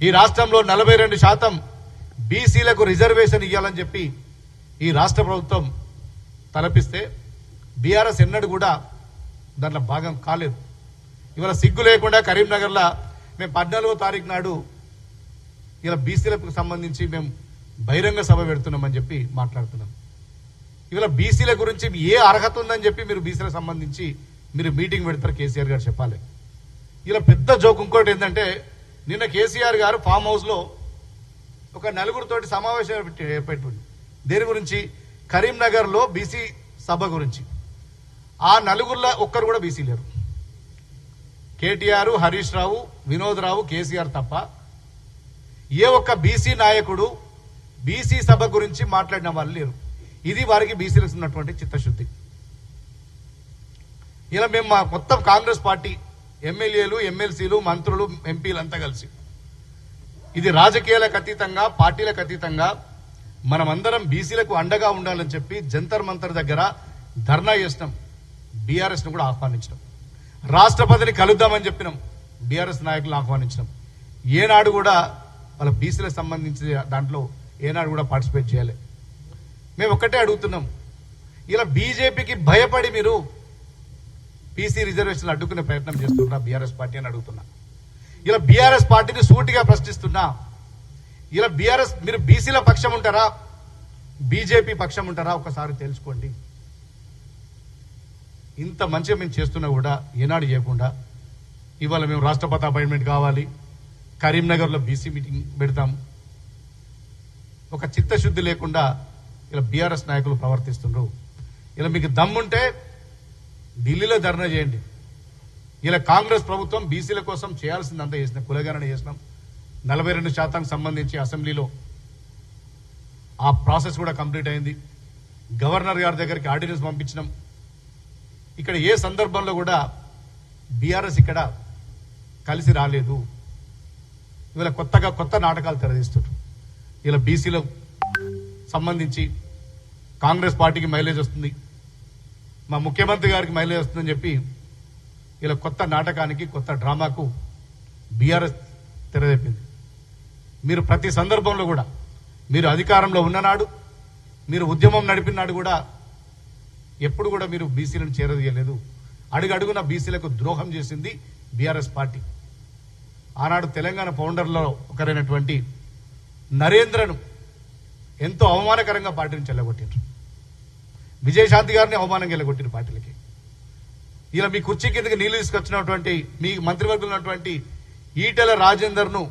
ఈ రాష్ట్రంలో 42% బీసీలకు రిజర్వేషన్ ఇవ్వాలని చెప్పి ఈ రాష్ట్ర ప్రభుత్వం తలపిస్తే బీఆర్ఎస్ ఎన్నడూ కూడా దాంట్లో భాగం కాలేదు. ఇవాళ సిగ్గు లేకుండా కరీంనగర్లో మేము 14వ తారీఖు నాడు ఇలా బీసీలకు సంబంధించి మేము బహిరంగ సభ పెడుతున్నామని చెప్పి మాట్లాడుతున్నాం. ఇవాళ బీసీల గురించి ఏ అర్హత ఉందని చెప్పి మీరు బీసీలకు సంబంధించి మీరు మీటింగ్ పెడతారు కేసీఆర్ గారు చెప్పాలి. ఇలా పెద్ద జోక్ ఇంకోటి ఏంటంటే నిన్న కేసీఆర్ గారు ఫామ్ హౌస్లో ఒక నలుగురితోటి సమావేశం ఏర్పెట్టింది. దేని గురించి? కరీంనగర్లో బీసీ సభ గురించి. ఆ నలుగురిలో ఒక్కరు కూడా బీసీ లేరు. కేటీఆర్, హరీష్ రావు, వినోద్ రావు, కేసీఆర్ తప్ప ఏ ఒక్క బీసీ నాయకుడు బీసీ సభ గురించి మాట్లాడిన వాళ్ళు లేరు. ఇది వారికి బీసీలకు ఉన్నటువంటి చిత్తశుద్ధి. ఇలా మేము మా మొత్తం కాంగ్రెస్ పార్టీ ఎమ్మెల్యేలు, ఎమ్మెల్సీలు, మంత్రులు, ఎంపీలు అంతా కలిసి ఇది రాజకీయాలకు అతీతంగా, పార్టీలకు అతీతంగా మనమందరం బీసీలకు అండగా ఉండాలని చెప్పి జంతర్ మంతర్ దగ్గర ధర్నా చేసినాం. బీఆర్ఎస్ ను కూడా ఆహ్వానించినాం. రాష్ట్రపతిని కలుద్దామని చెప్పినాం. బీఆర్ఎస్ నాయకులను ఆహ్వానించినాం. ఏనాడు కూడా వాళ్ళ బీసీలకు సంబంధించిన దాంట్లో ఏనాడు కూడా పార్టిసిపేట్ చేయాలి. మేము ఒక్కటే అడుగుతున్నాం, ఇలా బీజేపీకి భయపడి మీరు బీసీ రిజర్వేషన్లు అడ్డుకునే ప్రయత్నం చేస్తున్నా బీఆర్ఎస్ పార్టీ అని అడుగుతున్నా. ఇలా బీఆర్ఎస్ పార్టీని సూటిగా ప్రశ్నిస్తున్నా. ఇలా బీఆర్ఎస్ మీరు బీసీల పక్షం ఉంటారా, బీజేపీ పక్షం ఉంటారా ఒకసారి తెలుసుకోండి. ఇంత మంచిగా మేము చేస్తున్నా కూడా ఏనాడు చేయకుండా ఇవాళ మేము రాష్ట్రపతి అపాయింట్మెంట్ కావాలి, కరీంనగర్లో బీసీ మీటింగ్ పెడతాం, ఒక చిత్తశుద్ధి లేకుండా ఇలా బీఆర్ఎస్ నాయకులు ప్రవర్తిస్తున్నారు. ఇలా మీకు దమ్ముంటే ఢిల్లీలో ధర్నా చేయండి. ఇలా కాంగ్రెస్ ప్రభుత్వం బీసీల కోసం చేయాల్సిందంతా చేసినాం, కులగణన చేసినాం. 42% సంబంధించి అసెంబ్లీలో ఆ ప్రాసెస్ కూడా కంప్లీట్ అయింది. గవర్నర్ గారి దగ్గరికి ఆర్డినెన్స్ పంపించినాం. ఇక్కడ ఏ సందర్భంలో కూడా బీఆర్ఎస్ ఇక్కడ కలిసి రాలేదు. ఇవాళ కొత్త నాటకాలు తెరదీస్తున్నారు. ఇలా బీసీలకు సంబంధించి కాంగ్రెస్ పార్టీకి మైలేజ్ వస్తుంది, మా ముఖ్యమంత్రి గారికి మైలేజ్ వస్తుందని చెప్పి ఇలా కొత్త నాటకానికి, కొత్త డ్రామాకు బీఆర్ఎస్ తెరదెప్పింది. మీరు ప్రతి సందర్భంలో కూడా మీరు అధికారంలో ఉన్ననాడు, మీరు ఉద్యమం నడిపినాడు కూడా ఎప్పుడు కూడా మీరు బీసీలను చేరదీయలేదు. అడుగడుగున బీసీలకు ద్రోహం చేసింది బీఆర్ఎస్ పార్టీ. ఆనాడు తెలంగాణ ఫౌండర్లో ఒకరైనటువంటి నరేంద్రను ఎంతో అవమానకరంగా పార్టీని చెల్లగొట్టిండ్రు. విజయశాంతి గారిని అవమానంగా వెళ్ళగొట్టిన పార్టీలకి. ఇలా మీ కుర్చీ కిందకి నీళ్లు తీసుకొచ్చినటువంటి మీ మంత్రివర్గంలో ఉన్నటువంటి ఈటెల రాజేందర్ను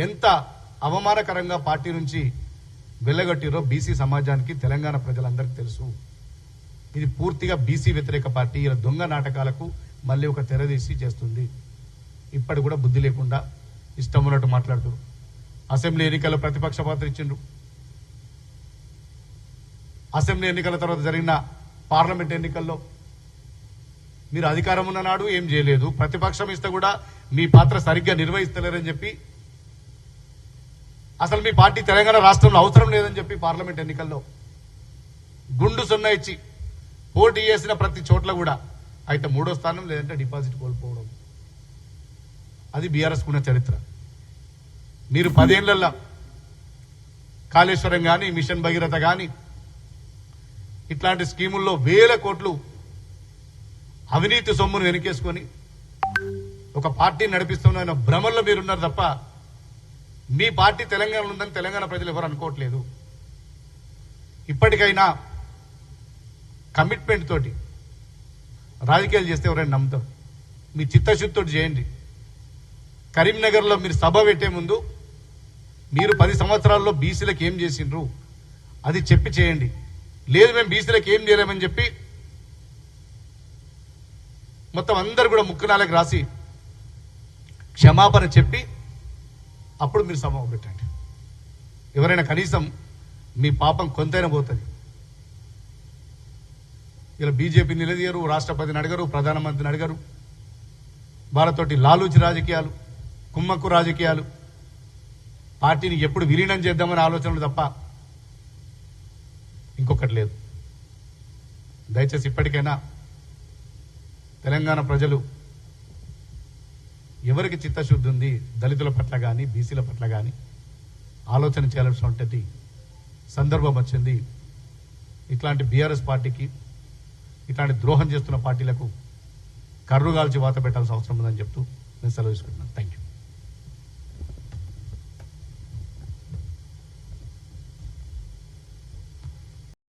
ఎంత అవమానకరంగా పార్టీ నుంచి వెళ్ళగొట్టిరో బీసీ సమాజానికి, తెలంగాణ ప్రజలందరికీ తెలుసు. ఇది పూర్తిగా బీసీ వ్యతిరేక పార్టీ. ఇలా దొంగ నాటకాలకు మళ్ళీ ఒక తెరదీసి చేస్తుంది. ఇప్పటి కూడా బుద్ధి లేకుండా ఇష్టం ఉన్నట్టు మాట్లాడుతూ అసెంబ్లీ ఎన్నికల్లో ప్రతిపక్ష పాత్ర ఇచ్చిండ్రు. అసెంబ్లీ ఎన్నికల తర్వాత జరిగిన పార్లమెంట్ ఎన్నికల్లో మీరు అధికారం ఉన్న నాడు ఏం చేయలేదు, ప్రతిపక్షం ఇస్తే కూడా మీ పాత్ర సరిగ్గా నిర్వహిస్తలేరని చెప్పి, అసలు మీ పార్టీ తెలంగాణ రాష్ట్రంలో అవసరం లేదని చెప్పి పార్లమెంట్ ఎన్నికల్లో గుండు సున్నా ఇచ్చి పోటీ చేసిన ప్రతి చోట్ల కూడా అయితే 3వ స్థానం లేదంటే డిపాజిట్ కోల్పోవడం. అది బీఆర్ఎస్ కున్న చరిత్ర. మీరు 10 ఏళ్లలో కాళేశ్వరం కానీ, మిషన్ భగీరథ కానీ ఇట్లాంటి స్కీముల్లో వేల కోట్లు అవినీతి సొమ్మును వెనకేసుకొని ఒక పార్టీ నడిపిస్తున్న భ్రమల్లో మీరున్నారు తప్ప మీ పార్టీ తెలంగాణలో ఉందని తెలంగాణ ప్రజలు ఎవరు అనుకోవట్లేదు. ఇప్పటికైనా కమిట్మెంట్ తోటి రాజకీయాలు చేస్తే ఎవరైనా నమ్ముతారు. మీ చిత్తశుద్ధితో చేయండి. కరీంనగర్లో మీరు సభ పెట్టే ముందు మీరు 10 సంవత్సరాల్లో బీసీలకు ఏం చేసిండ్రు అది చెప్పి చేయండి. లేదు మేము బీసీలకు ఏం చేయలేమని చెప్పి మొత్తం అందరు కూడా ముక్కునాలకు రాసి క్షమాపణ చెప్పి అప్పుడు మీరు సభ పెట్టండి. ఎవరైనా కనీసం మీ పాపం కొంతైనా పోతుంది. ఇలా బీజేపీ నిలదీయరు, రాష్ట్రపతిని అడగరు, ప్రధానమంత్రిని అడగరు. వాళ్ళతోటి లాలూచి రాజకీయాలు, కుమ్మక్కు రాజకీయాలు, పార్టీని ఎప్పుడు విలీనం చేద్దామనే ఆలోచనలు తప్ప ఇంకొకటి లేదు. దయచేసి ఇప్పటికైనా తెలంగాణ ప్రజలు ఎవరికి చిత్తశుద్ధి ఉంది దళితుల పట్ల కానీ బీసీల పట్ల కానీ ఆలోచన చేయాల్సినటువంటి సందర్భం వచ్చింది. ఇట్లాంటి బీఆర్ఎస్ పార్టీకి ఇట్లాంటి ద్రోహం చేస్తున్న పార్టీలకు కర్రుగాల్చి వాత పెట్టాల్సిన అవసరం ఉందని చెప్తూ నేను సెలవు తీసుకుంటున్నాను. Thank you.